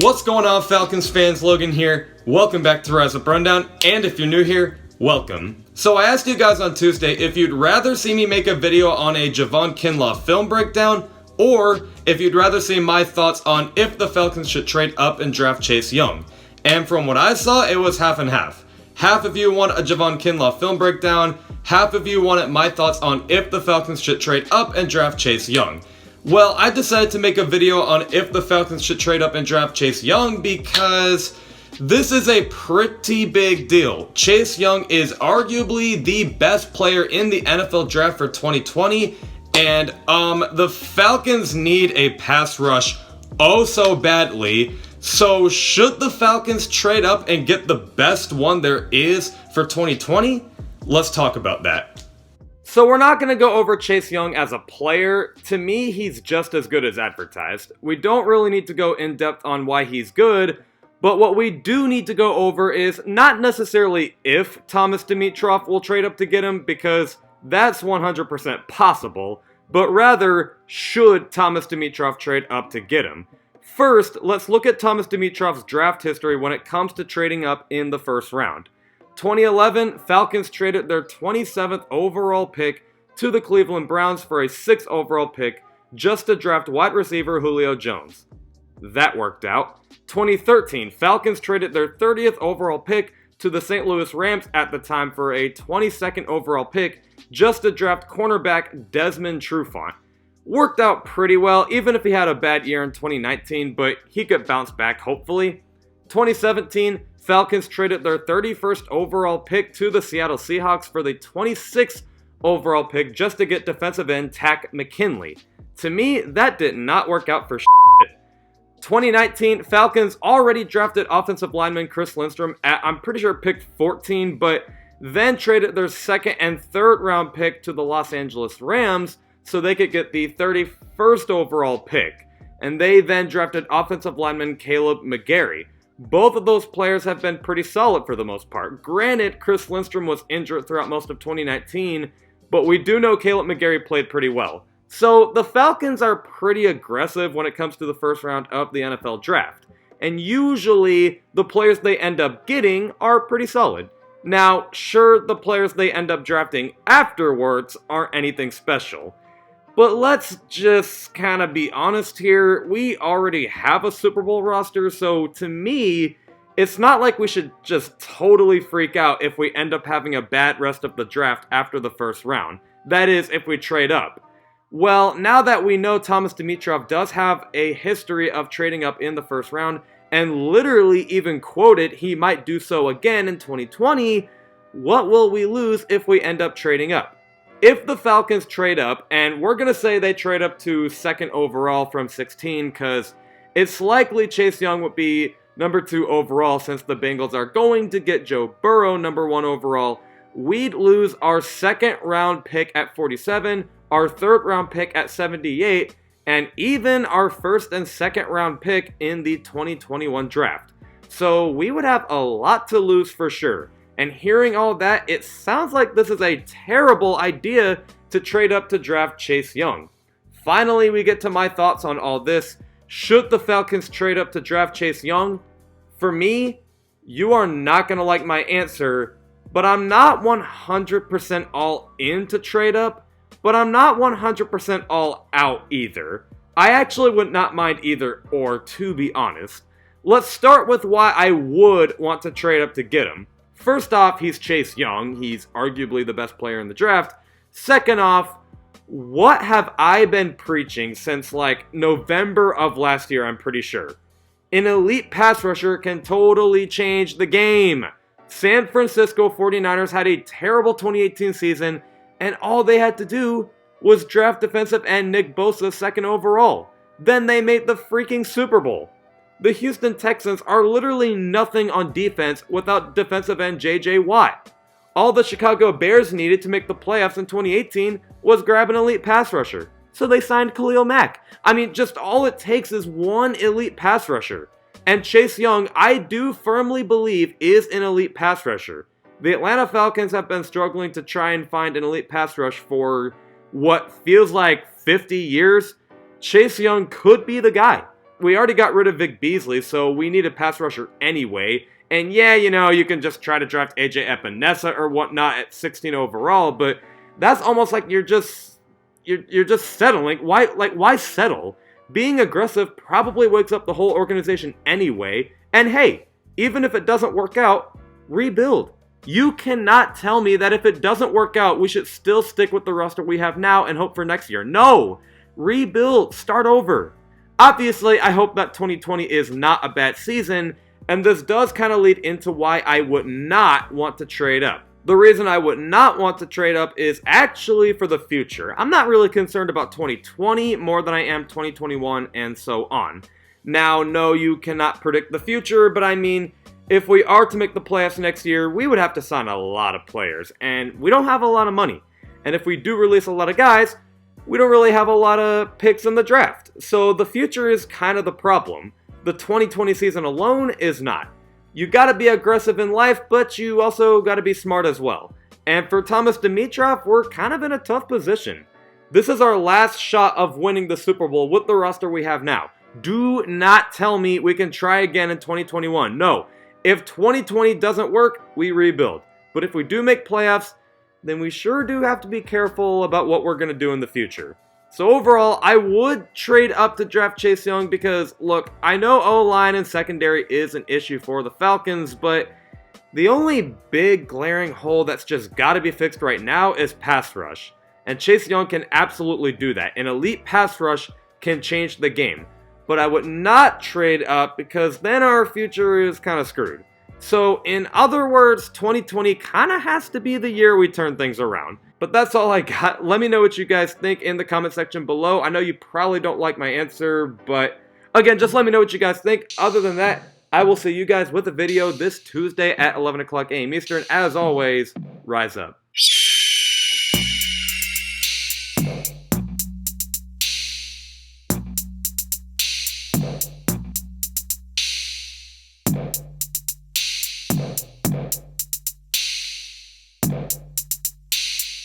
What's going on, Falcons fans? Logan here. Welcome back to Rise Up Rundown, and if you're new here, welcome. So I asked you guys on Tuesday if you'd rather see me make a video on a Javon Kinlaw film breakdown, or if you'd rather see my thoughts on if the Falcons should trade up and draft Chase Young. And from what I saw, it was half and half. Half of you want a Javon Kinlaw film breakdown, half of you wanted my thoughts on if the Falcons should trade up and draft Chase Young. Well, I decided to make a video on if the Falcons should trade up and draft Chase Young because this is a pretty big deal. Chase Young is arguably the best player in the NFL draft for 2020, and the Falcons need a pass rush oh so badly. So should the Falcons trade up and get the best one there is for 2020? Let's talk about that. So we're not going to go over Chase Young as a player. To me, he's just as good as advertised. We don't really need to go in depth on why he's good, but what we do need to go over is not necessarily if Thomas Dimitroff will trade up to get him, because that's 100% possible, but rather should Thomas Dimitroff trade up to get him. First, let's look at Thomas Dimitroff's draft history when it comes to trading up in the first round. 2011, Falcons traded their 27th overall pick to the Cleveland Browns for a 6th overall pick just to draft wide receiver Julio Jones. That worked out. 2013, Falcons traded their 30th overall pick to the St. Louis Rams at the time for a 22nd overall pick just to draft cornerback Desmond Trufant. Worked out pretty well, even if he had a bad year in 2019, but he could bounce back hopefully. 2017, Falcons traded their 31st overall pick to the Seattle Seahawks for the 26th overall pick just to get defensive end Takk McKinley. To me, that did not work out for shit. 2019, Falcons already drafted offensive lineman Chris Lindstrom at, I'm pretty sure, pick 14, but then traded their 2nd and 3rd round pick to the Los Angeles Rams so they could get the 31st overall pick. And they then drafted offensive lineman Caleb McGarry. Both of those players have been pretty solid for the most part. Granted, Chris Lindstrom was injured throughout most of 2019, but we do know Caleb McGarry played pretty well. So the Falcons are pretty aggressive when it comes to the first round of the NFL draft. And usually, the players they end up getting are pretty solid. Now, sure, the players they end up drafting afterwards aren't anything special. But let's just kind of be honest here, we already have a Super Bowl roster, so to me, it's not like we should just totally freak out if we end up having a bad rest of the draft after the first round. That is, if we trade up. Well, now that we know Thomas Dimitroff does have a history of trading up in the first round, and literally even quoted he might do so again in 2020, what will we lose if we end up trading up? If the Falcons trade up, and we're going to say they trade up to 2nd overall from 16, because it's likely Chase Young would be number 2 overall since the Bengals are going to get Joe Burrow number 1 overall, we'd lose our 2nd round pick at 47, our 3rd round pick at 78, and even our 1st and 2nd round pick in the 2021 draft. So we would have a lot to lose for sure. And hearing all that, it sounds like this is a terrible idea to trade up to draft Chase Young. Finally, we get to my thoughts on all this. Should the Falcons trade up to draft Chase Young? For me, you are not going to like my answer, but I'm not 100% all in to trade up, but I'm not 100% all out either. I actually would not mind either or, to be honest. Let's start with why I would want to trade up to get him. First off, he's Chase Young. He's arguably the best player in the draft. Second off, what have I been preaching since like November of last year, I'm pretty sure? An elite pass rusher can totally change the game. San Francisco 49ers had a terrible 2018 season, and all they had to do was draft defensive end Nick Bosa 2nd overall. Then they made the freaking Super Bowl. The Houston Texans are literally nothing on defense without defensive end J.J. Watt. All the Chicago Bears needed to make the playoffs in 2018 was grab an elite pass rusher. So they signed Khalil Mack. I mean, just all it takes is one elite pass rusher. And Chase Young, I do firmly believe, is an elite pass rusher. The Atlanta Falcons have been struggling to try and find an elite pass rush for what feels like 50 years. Chase Young could be the guy. we already got rid of Vic Beasley, so we need a pass rusher anyway. And yeah, you know, you can just try to draft AJ Epinesa or whatnot at 16 overall, but that's almost like you're just settling. Why settle? Being aggressive probably wakes up the whole organization anyway. And hey, even if it doesn't work out, rebuild. You cannot tell me that if it doesn't work out, we should still stick with the roster we have now and hope for next year. No! Rebuild. Start over. Obviously, I hope that 2020 is not a bad season, and this does kind of lead into why I would not want to trade up. The reason I would not want to trade up is actually for the future. I'm not really concerned about 2020 more than I am 2021 and so on. Now, no, you cannot predict the future, but I mean, if we are to make the playoffs next year, we would have to sign a lot of players, and we don't have a lot of money. And if we do release a lot of guys, we don't really have a lot of picks in the draft. So the future is kind of the problem. The 2020 season alone is not. You gotta be aggressive in life, but you also gotta be smart as well. And for Thomas Dimitroff, we're kind of in a tough position. This is our last shot of winning the Super Bowl with the roster we have now. Do not tell me we can try again in 2021. No. If 2020 doesn't work, we rebuild. But if we do make playoffs, then we sure do have to be careful about what we're going to do in the future. So overall, I would trade up to draft Chase Young because, look, I know O-line and secondary is an issue for the Falcons, but the only big glaring hole that's just got to be fixed right now is pass rush. And Chase Young can absolutely do that. An elite pass rush can change the game. But I would not trade up because then our future is kind of screwed. So in other words, 2020 kind of has to be the year we turn things around. But that's all I got. Let me know what you guys think in the comment section below. I know you probably don't like my answer, but again, just let me know what you guys think. Other than that, I will see you guys with a video this Tuesday at 11 o'clock a.m. Eastern. As always, rise up.